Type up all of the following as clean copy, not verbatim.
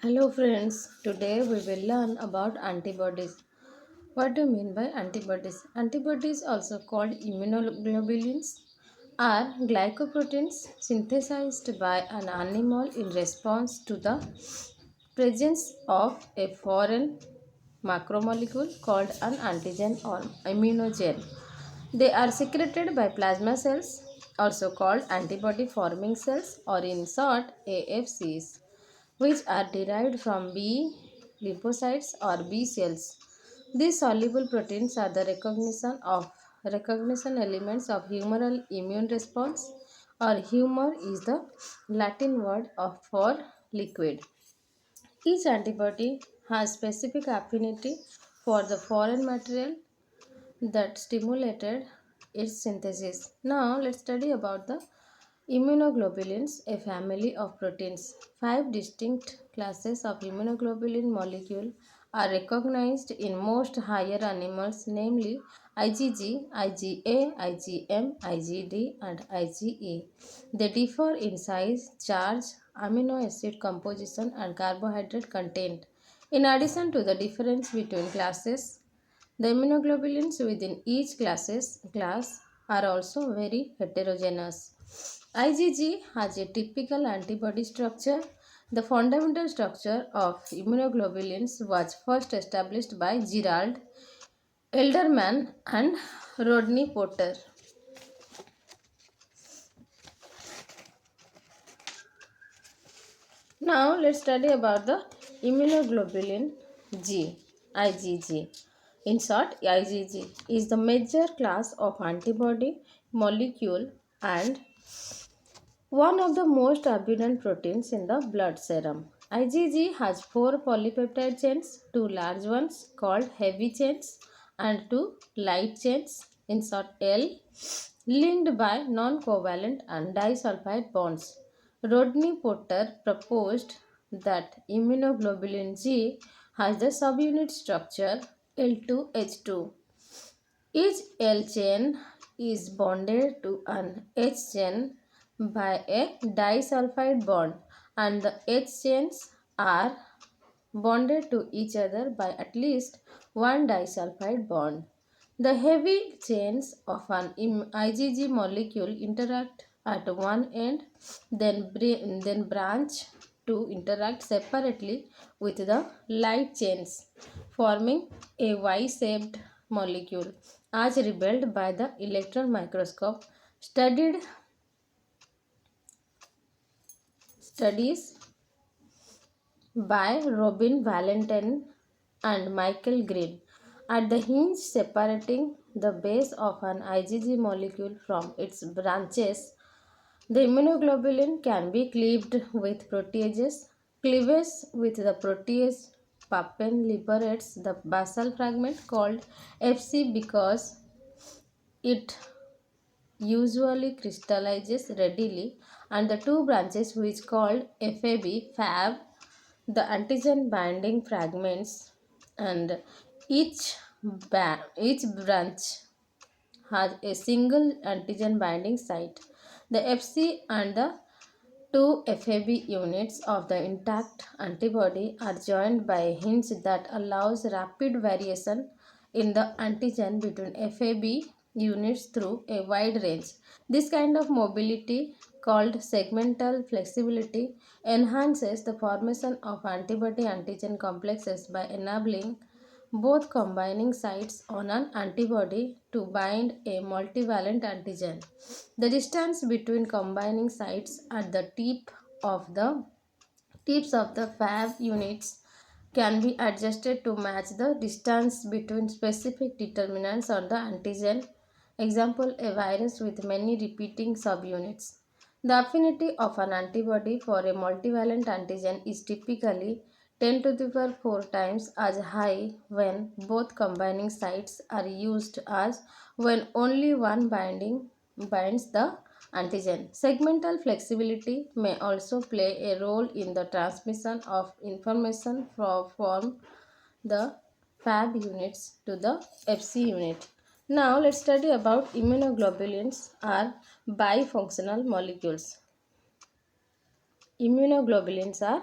Hello friends, today we will learn about antibodies. What do you mean by antibodies? Antibodies, also called immunoglobulins, are glycoproteins synthesized by an animal in response to the presence of a foreign macromolecule called an antigen or immunogen. They are secreted by plasma cells, also called antibody forming cells, or in short AFCs, which are derived from B lymphocytes or B cells. These soluble proteins are the recognition elements of humoral immune response, or humor is the Latin word for liquid. Each antibody has specific affinity for the foreign material that stimulated its synthesis. Now let's study about the immunoglobulins, a family of proteins. Five distinct classes of immunoglobulin molecule are recognized in most higher animals, namely IgG, IgA, IgM, IgD, and IgE. They differ in size, charge, amino acid composition, and carbohydrate content. In addition to the difference between classes, the immunoglobulins within each class are also very heterogeneous. IgG has a typical antibody structure. The fundamental structure of immunoglobulins was first established by Gerald Elderman and Rodney Potter. Now let's study about the immunoglobulin G, IgG. In short, IgG is the major class of antibody molecule and one of the most abundant proteins in the blood serum. IgG has four polypeptide chains, two large ones called heavy chains and two light chains, in short L, linked by non-covalent and disulfide bonds. Rodney Potter proposed that immunoglobulin G has the subunit structure L2H2. Each L chain is bonded to an H chain by a disulfide bond, and the H chains are bonded to each other by at least one disulfide bond. The heavy chains of an IgG molecule interact at one end, then branch to interact separately with the light chains, forming a Y-shaped molecule. As revealed by the electron microscope, studies by Robin Valentine and Michael Green at the hinge separating the base of an IgG molecule from its branches. The immunoglobulin can be cleaved with proteases. Cleavage with the protease papain liberates the basal fragment called Fc because it usually crystallizes readily, and the two branches which called fab the antigen binding fragments, and each each branch has a single antigen binding site. The Fc and the two FAB units of the intact antibody are joined by a hinge that allows rapid variation in the antigen between FAB units through a wide range. This kind of mobility, called segmental flexibility, enhances the formation of antibody antigen complexes by enabling both combining sites on an antibody to bind a multivalent antigen. The distance between combining sites at the tips of the fab units can be adjusted to match the distance between specific determinants on the antigen. Example, a virus with many repeating subunits. The affinity of an antibody for a multivalent antigen is typically 10 to the power 4 times as high when both combining sites are used as when only one binds the antigen. Segmental flexibility may also play a role in the transmission of information from the Fab units to the FC unit. Now let's study about immunoglobulins are bifunctional molecules. Immunoglobulins are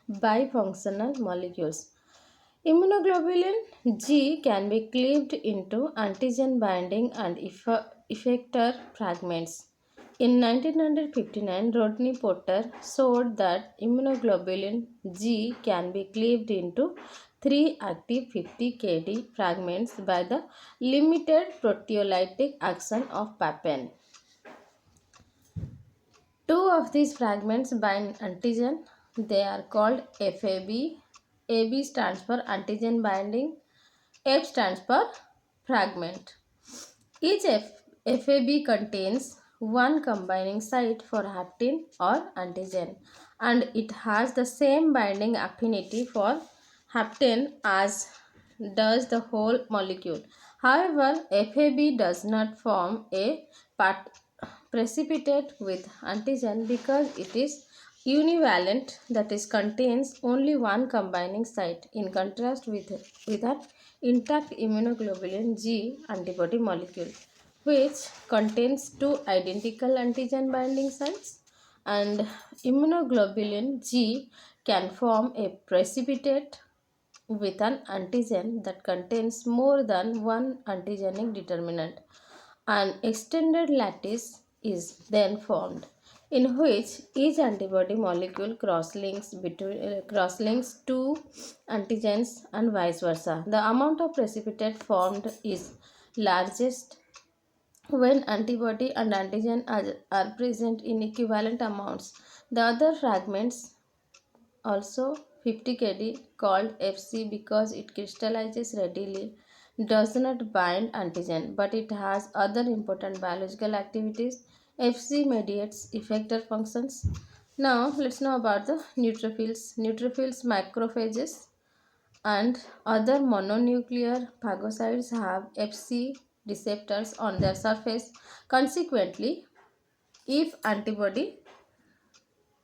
bifunctional molecules. Immunoglobulin G can be cleaved into antigen binding and effector fragments. In 1959, Rodney Potter showed that immunoglobulin G can be cleaved into three active 50 kD fragments by the limited proteolytic action of papain. Two of these fragments bind antigen. They are called FAB. AB stands for antigen binding. F stands for fragment. Each FAB contains one combining site for haptin or antigen, and it has the same binding affinity for haptin as does the whole molecule. However, FAB does not form a part precipitate with antigen because it is univalent, that is contains only one combining site, in contrast with an intact immunoglobulin G antibody molecule which contains two identical antigen binding sites, and immunoglobulin G can form a precipitate with an antigen that contains more than one antigenic determinant. An extended lattice is then formed, in which each antibody molecule crosslinks two antigens and vice versa. The amount of precipitate formed is largest when antibody and antigen are present in equivalent amounts. The other fragments also 50 kD, called FC because it crystallizes readily, does not bind antigen but it has other important biological activities. FC mediates effector functions. Now let's know about the neutrophils. Neutrophils, macrophages and other mononuclear phagocytes have FC receptors on their surface. Consequently, if antibody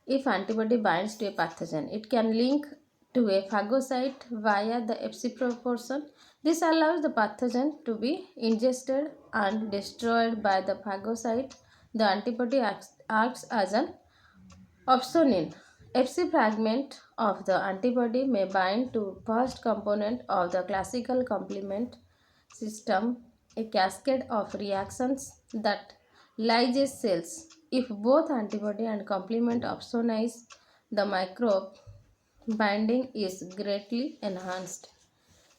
if antibody binds to a pathogen, it can link to a phagocyte via the FC proportion. This allows the pathogen to be ingested and destroyed by the phagocyte. The antibody acts as an opsonin. FC fragment of the antibody may bind to first component of the classical complement system, a cascade of reactions that lyses cells. If both antibody and complement opsonize, the microbe binding is greatly enhanced.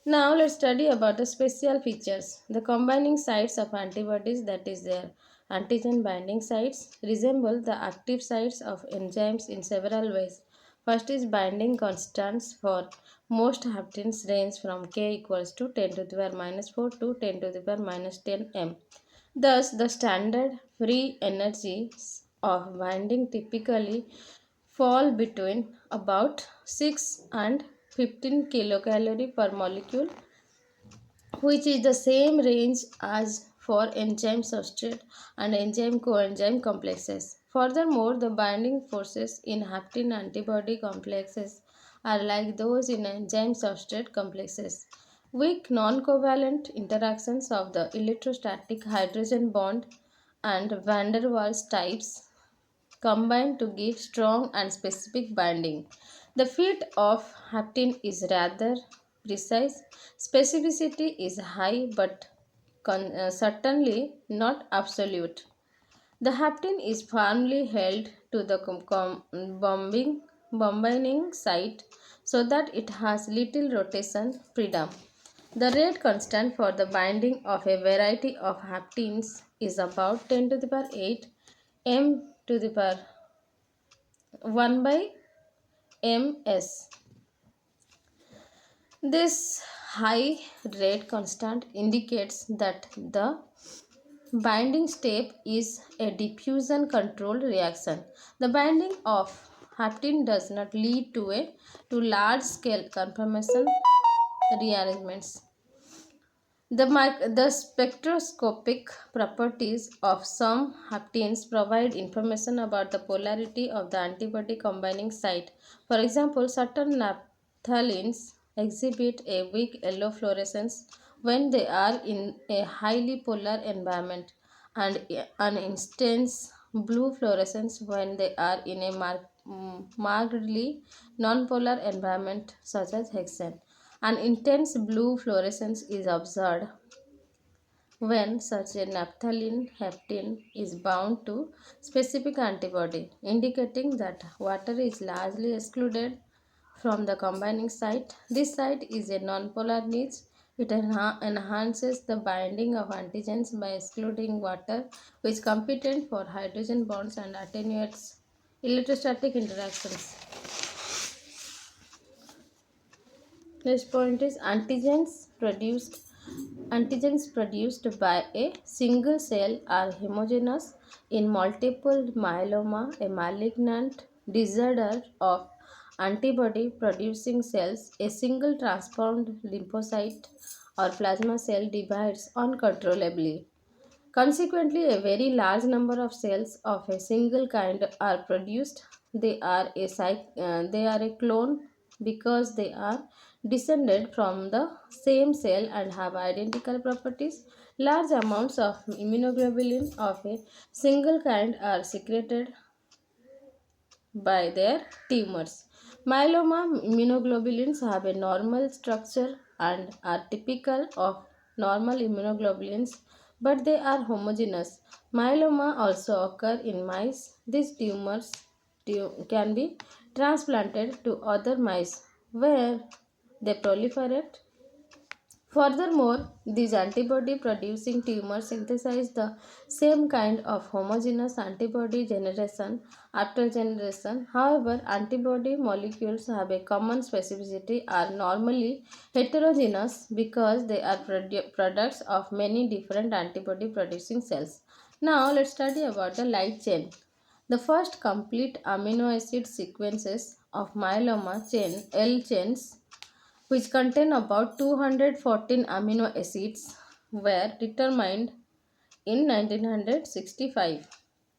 Now let's study about the special features. The combining sites of antibodies, that is their antigen binding sites, resemble the active sites of enzymes in several ways. First is binding constants for most haptens range from K equals to 10 to the power minus 4 to 10 to the power minus 10 m. Thus, the standard free energies of binding typically fall between about 6 and 15 kilocalorie per molecule, which is the same range as for enzyme substrate and enzyme coenzyme complexes. Furthermore, the binding forces in haptin antibody complexes are like those in enzyme substrate complexes. Weak non-covalent interactions of the electrostatic hydrogen bond and van der Waals types combine to give strong and specific binding. The fit of haptin is rather precise. Specificity is high but certainly not absolute. The haptin is firmly held to the bombing site so that it has little rotation freedom. The rate constant for the binding of a variety of haptins is about 10 to the power 8 m to the power 1 by ms. This high rate constant indicates that the binding step is a diffusion controlled reaction. The binding of haptin does not lead to large scale conformation rearrangements. The spectroscopic properties of some haptins provide information about the polarity of the antibody combining site. For example, certain naphthalines exhibit a weak yellow fluorescence when they are in a highly polar environment and an intense blue fluorescence when they are in a markedly nonpolar environment such as hexane. An intense blue fluorescence is observed when such a naphthalene heptene is bound to specific antibody, indicating that water is largely excluded from the combining site. This site is a nonpolar niche. It enhances the binding of antigens by excluding water, which is competent for hydrogen bonds and attenuates electrostatic interactions. Next point is Antigens produced by a single cell are homogeneous in multiple myeloma, a malignant disorder of antibody producing cells. A single transformed lymphocyte or plasma cell divides uncontrollably. Consequently, a very large number of cells of a single kind are produced. They are a clone because they are descended from the same cell and have identical properties. Large amounts of immunoglobulin of a single kind are secreted by their tumors. Myeloma immunoglobulins have a normal structure and are typical of normal immunoglobulins, but they are homogeneous. Myeloma also occur in mice. These tumors can be transplanted to other mice where they proliferate. Furthermore, these antibody producing tumors synthesize the same kind of homogeneous antibody generation after generation. However, antibody molecules have a common specificity, are normally heterogeneous because they are products of many different antibody producing cells. Now, let's study about the light chain. The first complete amino acid sequences of myeloma L chains, which contain about 214 amino acids, were determined in 1965.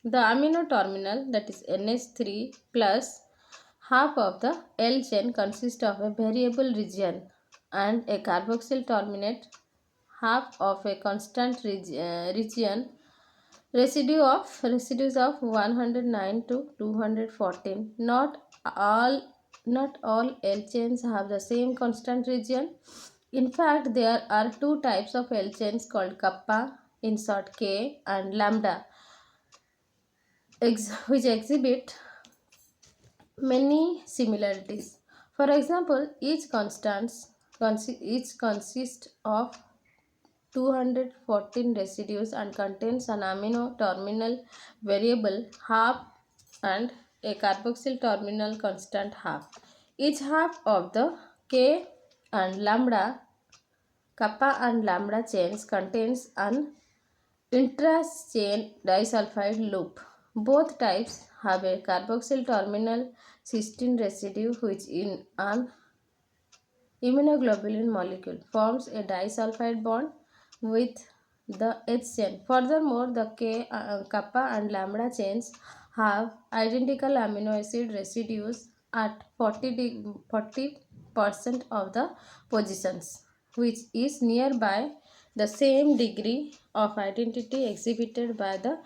The amino terminal, that is NH3 plus half of the L chain, consists of a variable region and a carboxyl terminate half of a constant region. Residues of 109 to 214. Not all L chains have the same constant region. In fact, there are two types of L chains called kappa in short K and lambda, which exhibit many similarities. For example, each consists of 214 residues and contains an amino terminal variable half and a carboxyl terminal constant half. Each half of the K and lambda, kappa and lambda chains contains an intra-chain disulfide loop. Both types have a carboxyl terminal cysteine residue which in an immunoglobulin molecule forms a disulfide bond with the H chain. Furthermore, the kappa and lambda chains have identical amino acid residues at 40% of the positions, which is nearby the same degree of identity exhibited by the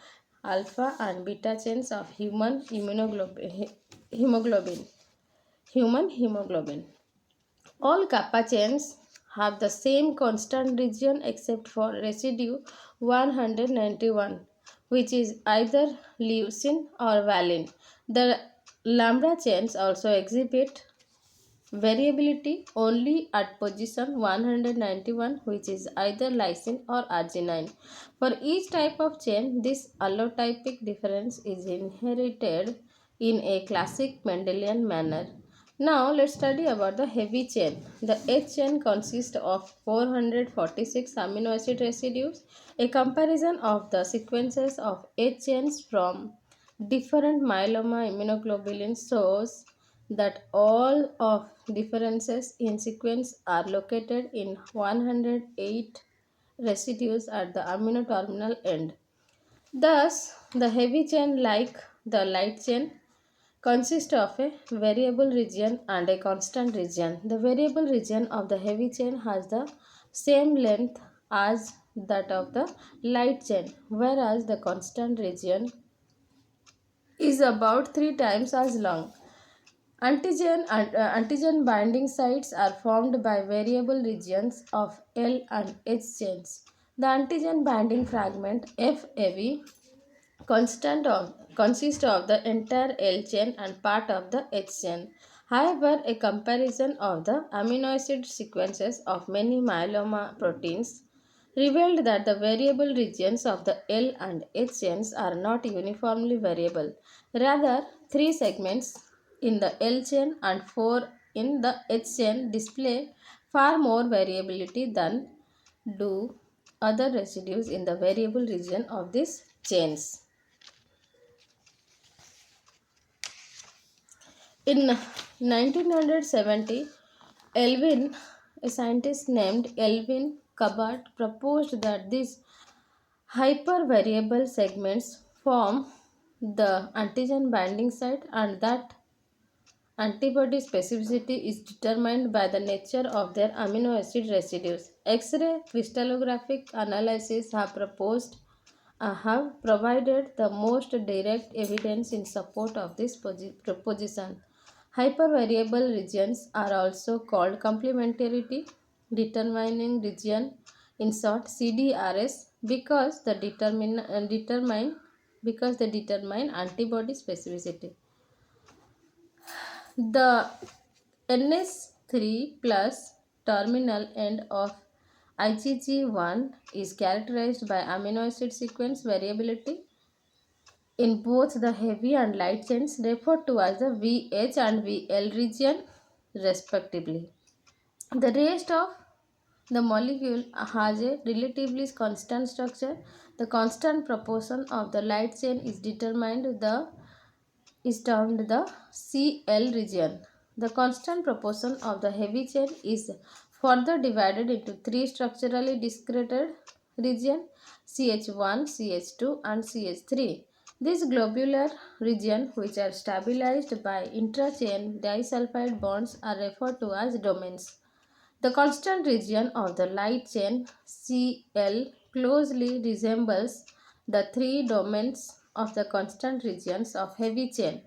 alpha and beta chains of human hemoglobin. All kappa chains have the same constant region except for residue 191, which is either leucine or valine. The lambda chains also exhibit variability only at position 191, which is either lysine or arginine. For each type of chain, this allotypic difference is inherited in a classic Mendelian manner. Now let's study about the heavy chain. The H chain consists of 446 amino acid residues. A comparison of the sequences of H chains from different myeloma immunoglobulins shows that all of differences in sequence are located in 108 residues at the amino terminal end. Thus, the heavy chain, like the light chain, consists of a variable region and a constant region. The variable region of the heavy chain has the same length as that of the light chain, whereas the constant region is about 3 times as long. Antigen binding sites are formed by variable regions of L and H chains. The antigen binding fragment FAV consists of the entire L chain and part of the H chain. However, a comparison of the amino acid sequences of many myeloma proteins revealed that the variable regions of the L and H chains are not uniformly variable. Rather, three segments in the L chain and four in the H chain display far more variability than do other residues in the variable region of these chains. In 1970, Elvin, a scientist named Elvin Cabot, proposed that these hypervariable segments form the antigen binding site and that antibody specificity is determined by the nature of their amino acid residues. X-ray crystallographic analysis have provided the most direct evidence in support of this proposition. Hypervariable regions are also called complementarity determining region, in short CDRS, because they determine antibody specificity. The NS3 plus terminal end of IgG1 is characterized by amino acid sequence variability in both the heavy and light chains referred to as the VH and VL region respectively. The rest of the molecule has a relatively constant structure. The constant proportion of the light chain is termed the CL region. The constant proportion of the heavy chain is further divided into three structurally discrete regions, CH1, CH2 and CH3. These globular regions, which are stabilized by intra-chain disulfide bonds, are referred to as domains. The constant region of the light chain Cl closely resembles the three domains of the constant regions of heavy chain.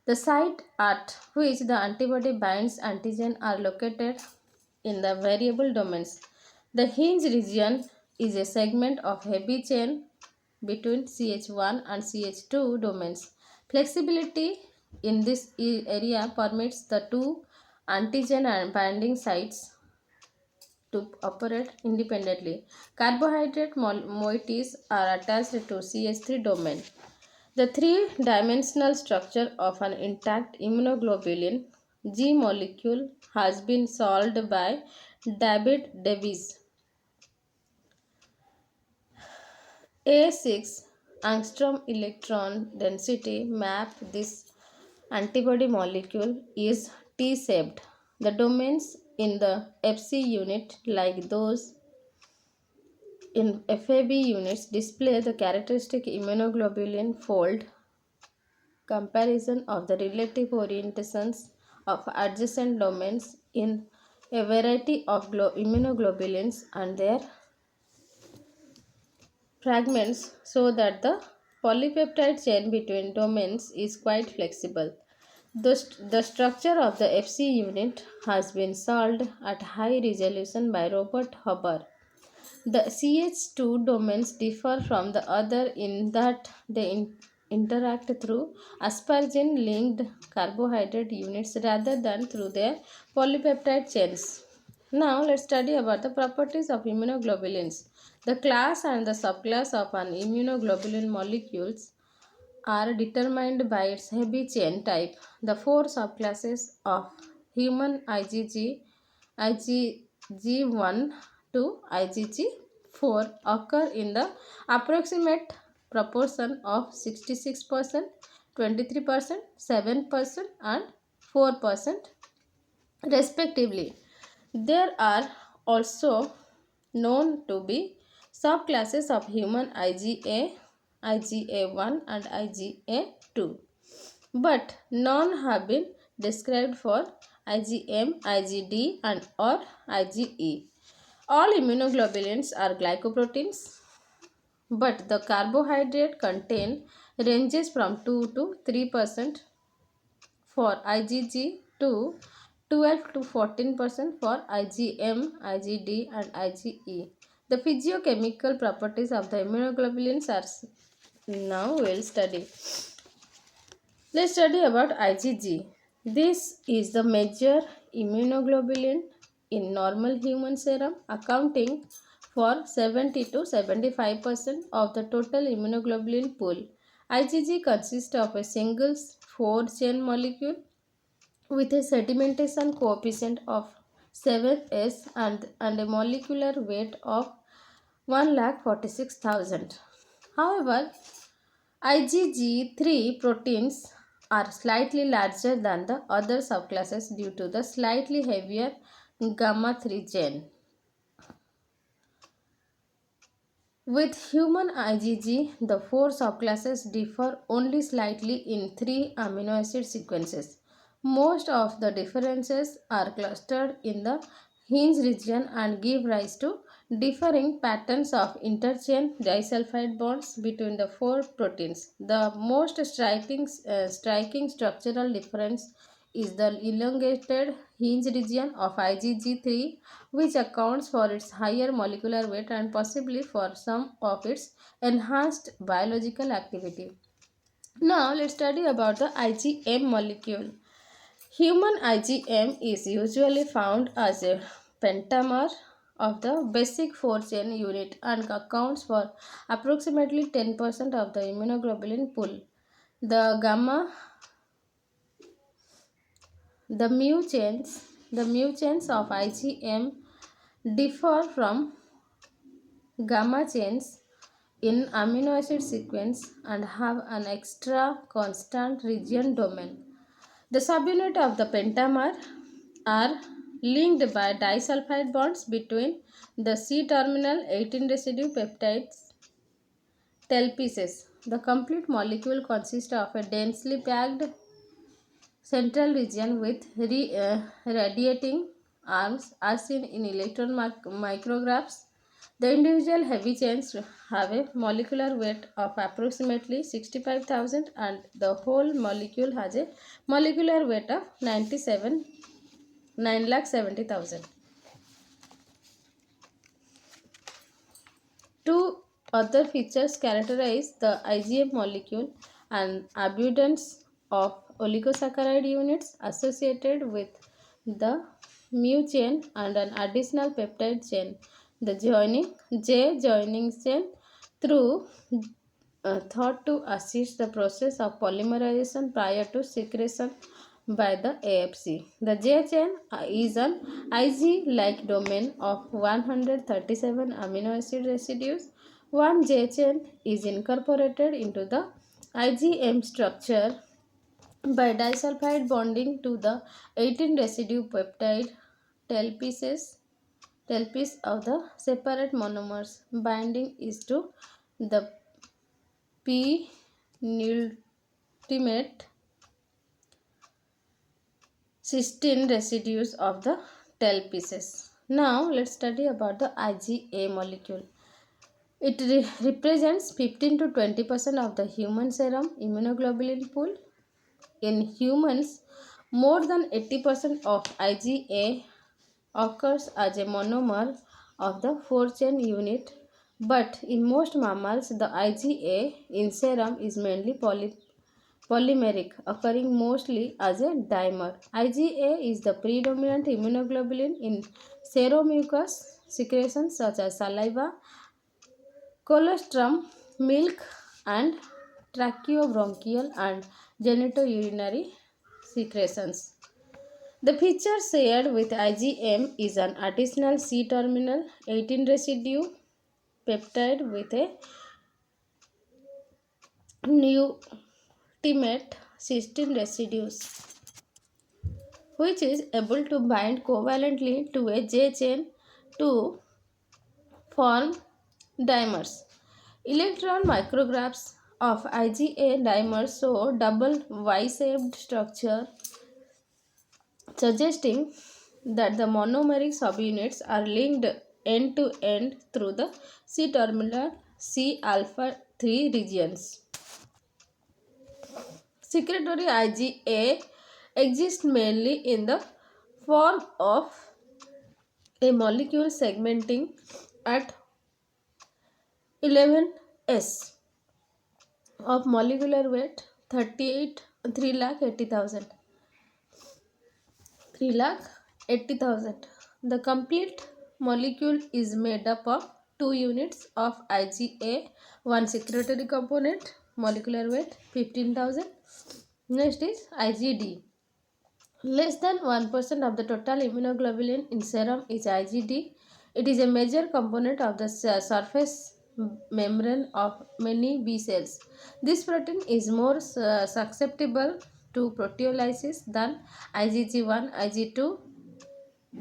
The site at which the antibody binds antigen are located in the variable domains. The hinge region is a segment of heavy chain between CH1 and CH2 domains. Flexibility in this area permits the two antigen and binding sites to operate independently. Carbohydrate moieties are attached to CH3 domain. The three-dimensional structure of an intact immunoglobulin G molecule has been solved by David Davies. A 6 angstrom electron density map this antibody molecule is T-shaped. The domains in the FC unit, like those in FAB units, display the characteristic immunoglobulin fold comparison of the relative orientations of adjacent domains in a variety of immunoglobulins and their fragments so that the polypeptide chain between domains is quite flexible. The structure of the FC unit has been solved at high resolution by Robert Huber. The CH2 domains differ from the other in that they interact through asparagine linked carbohydrate units rather than through their polypeptide chains. Now let's study about the properties of immunoglobulins. The class and the subclass of an immunoglobulin molecules are determined by its heavy chain type. The four subclasses of human IgG1 to IgG4 occur in the approximate proportion of 66%, 23%, 7% and 4% respectively. There are also known to be subclasses of human IgA, IgA1 and IgA2, but none have been described for IgM, IgD and or IgE. All immunoglobulins are glycoproteins, but the carbohydrate contain ranges from 2 to 3% for IgG to 12 to 14% for IgM, IgD, and IgE. The physiochemical properties of the immunoglobulins are now we'll study. Let's study about IgG. This is the major immunoglobulin in normal human serum, accounting for 70 to 75% of the total immunoglobulin pool. IgG consists of a single 4-chain molecule with a sedimentation coefficient of 7s and a molecular weight of 1,46,000. However, IgG3 proteins are slightly larger than the other subclasses due to the slightly heavier gamma 3 chain. With human IgG, the four subclasses differ only slightly in three amino acid sequences. Most of the differences are clustered in the hinge region and give rise to differing patterns of interchain disulfide bonds between the four proteins. The most striking structural difference is the elongated hinge region of IgG3, which accounts for its higher molecular weight and possibly for some of its enhanced biological activity. Now let's study about the IgM molecule. Human IgM is usually found as a pentamer of the basic 4-chain unit and accounts for approximately 10% of the immunoglobulin pool. The gamma the mu chains of IgM differ from gamma chains in amino acid sequence and have an extra constant region domain. The subunit of the pentamer are linked by disulfide bonds between the C-terminal 18 residue peptides telpieces. The complete molecule consists of a densely packed central region with radiating arms as seen in electron micrographs. The individual heavy chains have a molecular weight of approximately 65,000 and the whole molecule has a molecular weight of 9,70,000. Two other features characterize the IgM molecule: an abundance of oligosaccharide units associated with the mu chain and an additional peptide chain, the joining chain, through thought to assist the process of polymerization prior to secretion by the AFC. The J chain is an Ig-like domain of 137 amino acid residues. One J chain is incorporated into the IgM structure by disulfide bonding to the 18 residue peptide tailpieces tailpiece of the separate monomers. Binding is to the P ultimate cysteine residues of the tailpieces. Now let's study about the IgA molecule. It represents 15 to 20% of the human serum immunoglobulin pool. In humans, more than 80% of IgA occurs as a monomer of the 4-chain unit, but in most mammals, the IgA in serum is mainly polymeric, occurring mostly as a dimer. IgA is the predominant immunoglobulin in seromucous secretions such as saliva, colostrum, milk, and tracheobronchial and genitourinary secretions. The feature shared with IgM is an additional C-terminal 18 residue peptide with a ultimate cysteine residues, which is able to bind covalently to a J chain to form dimers. Electron micrographs of IgA dimers show double Y-shaped structure, suggesting that the monomeric subunits are linked end to end through the C-terminal C alpha 3 regions. Secretory IgA exists mainly in the form of a molecule segmenting at 11s of molecular weight 38 3 lakh 80,000. The complete molecule is made up of two units of IgA, one secretory component, molecular weight 15,000. Next is IgD. Less than 1% of the total immunoglobulin in serum is IgD. It is a major component of the surface membrane of many B cells. This protein is more susceptible to proteolysis than IgG1, IG2,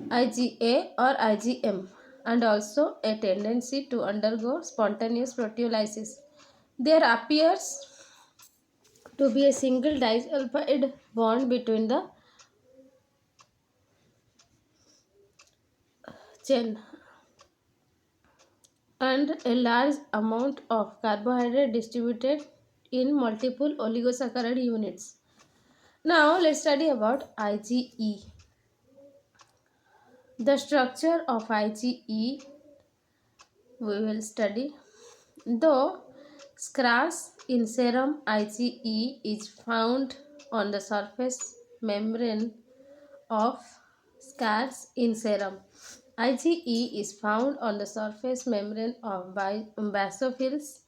IgA or IgM, and also a tendency to undergo spontaneous proteolysis. There appears to be a single disulfide bond between the chain and a large amount of carbohydrate distributed in multiple oligosaccharide units. Now let's study about IgE. The structure of IgE we will study. Though scarce in serum, IgE is found on the surface membrane of scarce in serum. IgE is found on the surface membrane of basophils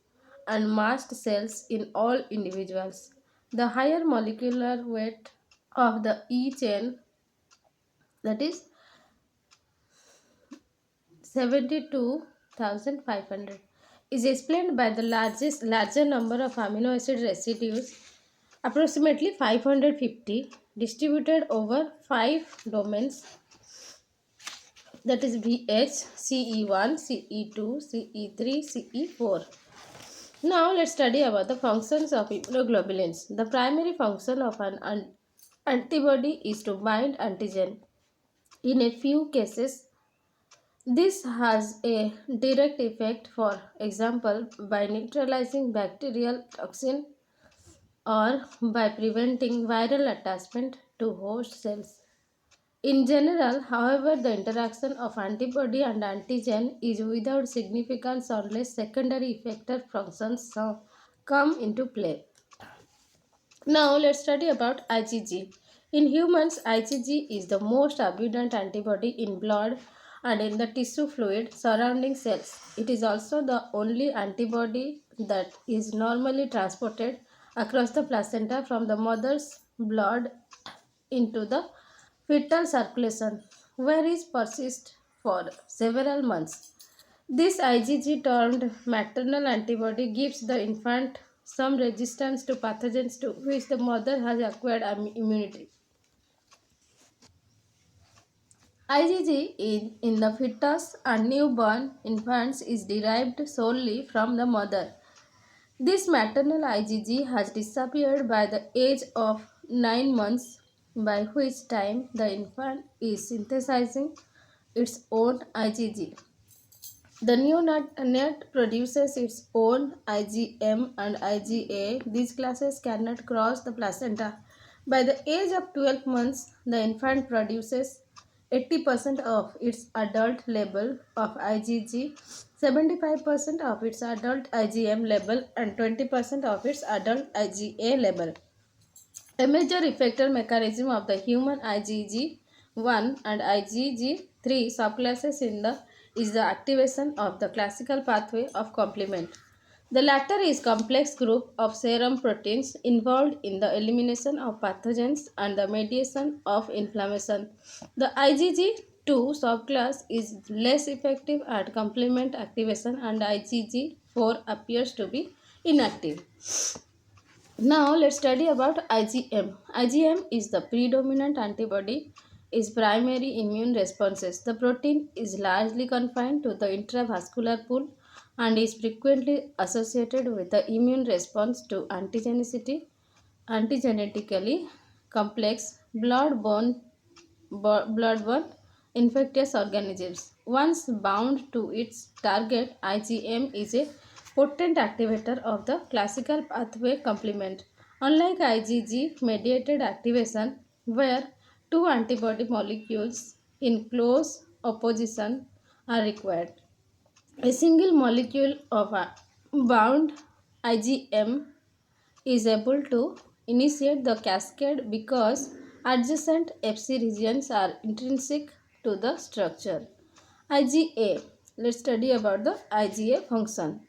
and mast cells in all individuals. The higher molecular weight of the E chain, that is 72,500, is explained by the larger number of amino acid residues, approximately 550, distributed over 5 domains, that is BH, CE1, CE2, CE3, CE4. Now let's study about the functions of immunoglobulins. The primary function of an antibody is to bind antigen. In a few cases, this has a direct effect, for example, by neutralizing bacterial toxin or by preventing viral attachment to host cells. In general, however, the interaction of antibody and antigen is without significance unless secondary effector functions come into play. Now let's study about IgG. In humans, IgG is the most abundant antibody in blood and in the tissue fluid surrounding cells. It is also the only antibody that is normally transported across the placenta from the mother's blood into the fetal circulation, where it persists for several months. This IgG termed maternal antibody gives the infant some resistance to pathogens to which the mother has acquired immunity. IgG in the fetus and newborn infants is derived solely from the mother. This maternal IgG has disappeared by the age of 9 months, by which time the infant is synthesizing its own IgG. The neonate produces its own IgM and IgA. These classes cannot cross the placenta. By the age of 12 months, the infant produces 80% of its adult level of IgG, 75% of its adult IgM level, and 20% of its adult IgA level. A major effector mechanism of the human IgG1 and IgG3 subclasses is the activation of the classical pathway of complement. The latter is complex group of serum proteins involved in the elimination of pathogens and the mediation of inflammation. The IgG2 subclass is less effective at complement activation and IgG4 appears to be inactive. Now let's study about IgM. IgM is the predominant antibody is primary immune responses. The protein is largely confined to the intravascular pool and is frequently associated with the immune response to antigenetically complex blood-borne infectious organisms. Once bound to its target, IgM is a potent activator of the classical pathway complement Unlike IgG mediated activation, where two antibody molecules in close opposition are required, a single molecule of a bound IgM is able to initiate the cascade because adjacent Fc regions are intrinsic to the structure. IgA. Let's study about the IgA function.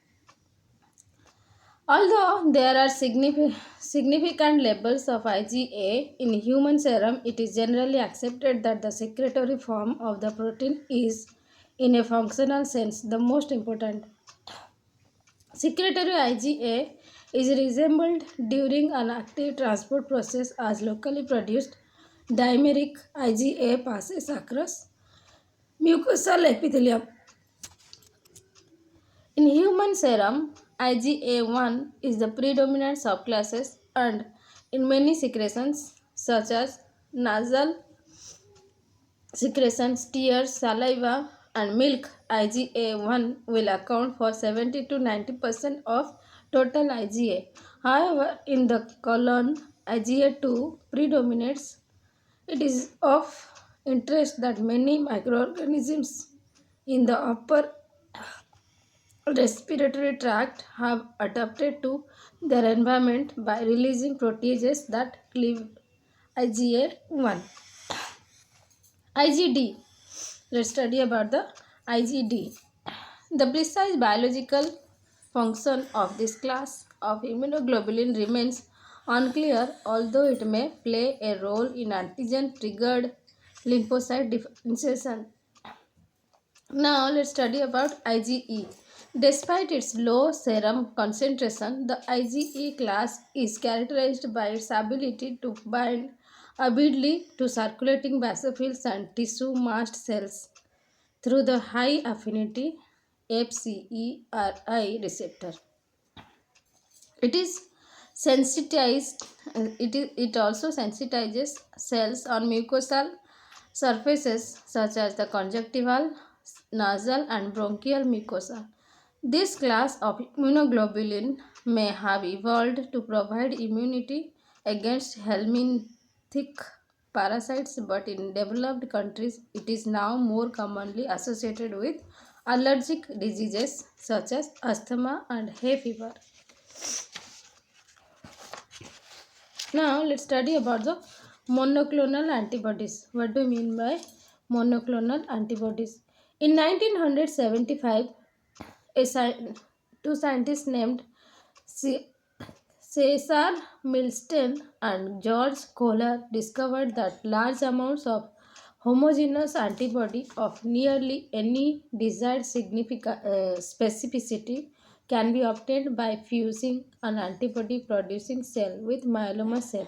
Although there are significant levels of IgA in human serum, it is generally accepted that the secretory form of the protein is, in a functional sense, the most important. Secretory IgA is resembled during an active transport process as locally produced dimeric IgA passes across mucosal epithelium. In human serum, IgA1 is the predominant subclasses, and in many secretions such as nasal secretions, tears, saliva, and milk, IgA1 will account for 70 to 90% of total IgA. However, in the colon, IgA2 predominates. It is of interest that many microorganisms in the upper respiratory tract have adapted to their environment by releasing proteases that cleave IgA1. IgD. Let's study about the IgD. The precise biological function of this class of immunoglobulin remains unclear, although it may play a role in antigen triggered lymphocyte differentiation. Now let's study about IgE. Despite its low serum concentration, the IgE class is characterized by its ability to bind avidly to circulating basophils and tissue mast cells through the high affinity FcERI receptor. It is sensitized. It also sensitizes cells on mucosal surfaces such as the conjunctival, nasal, and bronchial mucosa. This class of immunoglobulin may have evolved to provide immunity against helminthic parasites, but in developed countries, it is now more commonly associated with allergic diseases such as asthma and hay fever. Now let's study about the monoclonal antibodies. What do you mean by monoclonal antibodies? In 1975, two scientists named Cesar Milstein and George Kohler discovered that large amounts of homogeneous antibody of nearly any desired specificity can be obtained by fusing an antibody producing cell with myeloma cell.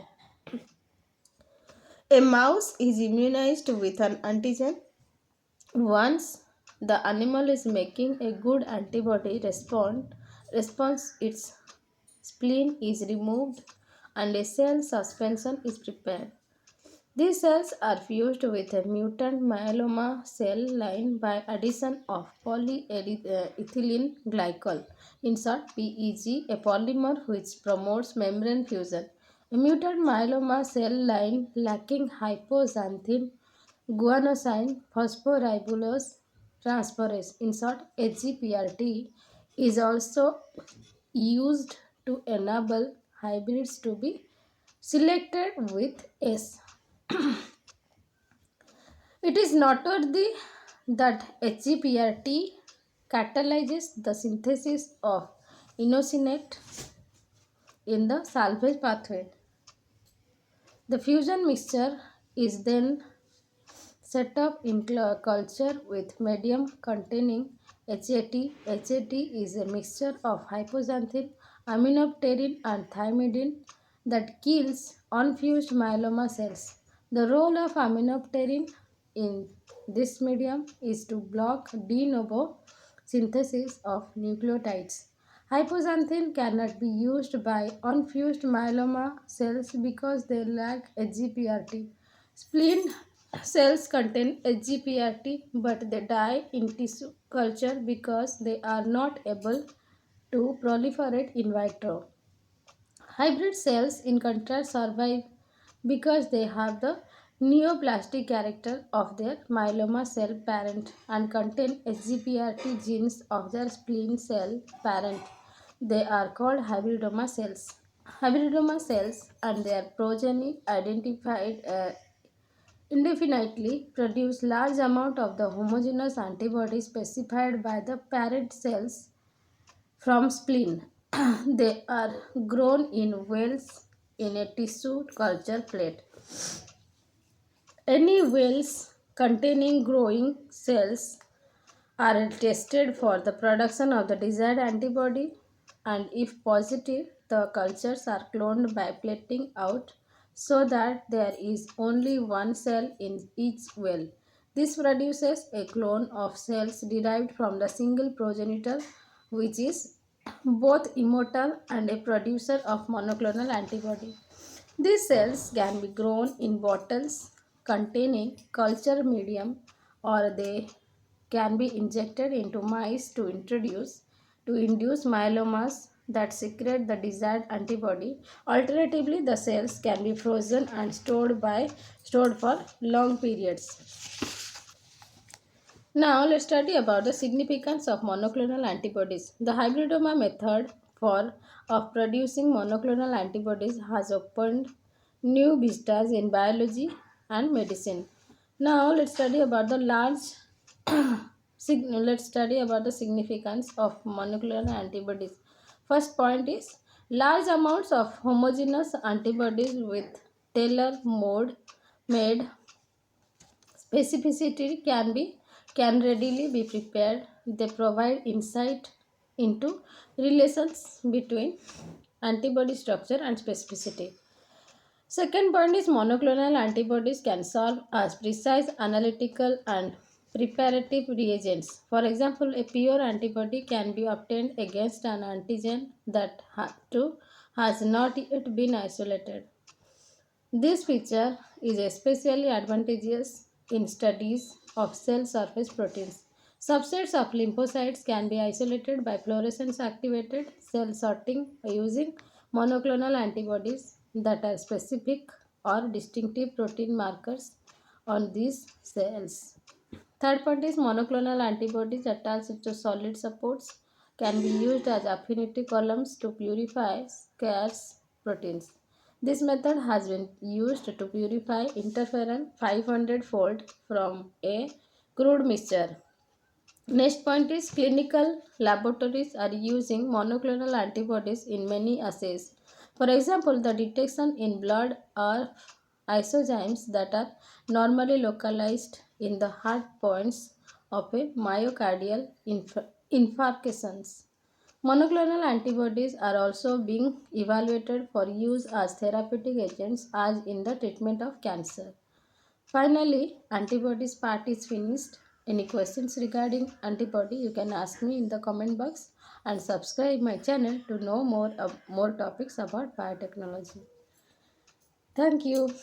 A mouse is immunized with an antigen. Once the animal is making a good antibody response, its spleen is removed and a cell suspension is prepared. These cells are fused with a mutant myeloma cell line by addition of polyethylene glycol, in short PEG, a polymer which promotes membrane fusion. A mutant myeloma cell line lacking hypoxanthine guanosine phosphoribulose transferase, in short HGPRT, is also used to enable hybrids to be selected with S. It is noteworthy that HGPRT catalyzes the synthesis of inosinate in the salvage pathway. The fusion mixture is then set up in culture with medium containing HAT. HAT is a mixture of hypoxanthine, aminopterin, and thymidine that kills unfused myeloma cells. The role of aminopterin in this medium is to block de novo synthesis of nucleotides. Hypoxanthine cannot be used by unfused myeloma cells because they lack HGPRT. Spleen cells contain HGPRT but they die in tissue culture because they are not able to proliferate in vitro. Hybrid cells, in contrast, survive because they have the neoplastic character of their myeloma cell parent and contain SGPRT genes of their spleen cell parent. They are called hybridoma cells. Hybridoma cells and their progeny identified indefinitely produce large amount of the homogeneous antibodies specified by the parent cells from spleen. They are grown in wells in a tissue culture plate. Any wells containing growing cells are tested for the production of the desired antibody, and if positive, the cultures are cloned by plating out so that there is only one cell in each well. This produces a clone of cells derived from the single progenitor, which is both immortal and a producer of monoclonal antibody. These cells can be grown in bottles containing culture medium, or they can be injected into mice to induce myelomas that secrete the desired antibody. Alternatively, the cells can be frozen and stored for long periods. Now let's study about the significance of monoclonal antibodies. The hybridoma method for of producing monoclonal antibodies has opened new vistas in biology and medicine. Now let's study about the significance of monoclonal antibodies. First point is large amounts of homogeneous antibodies with tailor made specificity can readily be prepared. They provide insight into relations between antibody structure and specificity. Second point is monoclonal antibodies can serve as precise analytical and preparative reagents. For example, a pure antibody can be obtained against an antigen that has not yet been isolated. This feature is especially advantageous in studies of cell surface proteins. Subsets of lymphocytes can be isolated by fluorescence activated cell sorting using monoclonal antibodies that are specific or distinctive protein markers on these cells. Third point is monoclonal antibodies attached to solid supports can be used as affinity columns to purify scarce proteins. This method has been used to purify interferon 500-fold from a crude mixture. Next point is clinical laboratories are using monoclonal antibodies in many assays. For example, the detection in blood of isozymes that are normally localized in the heart points of a myocardial infarctions. Monoclonal antibodies are also being evaluated for use as therapeutic agents as in the treatment of cancer. Finally, antibodies part is finished. Any questions regarding antibody you can ask me in the comment box and subscribe my channel to know more topics about biotechnology. Thank you.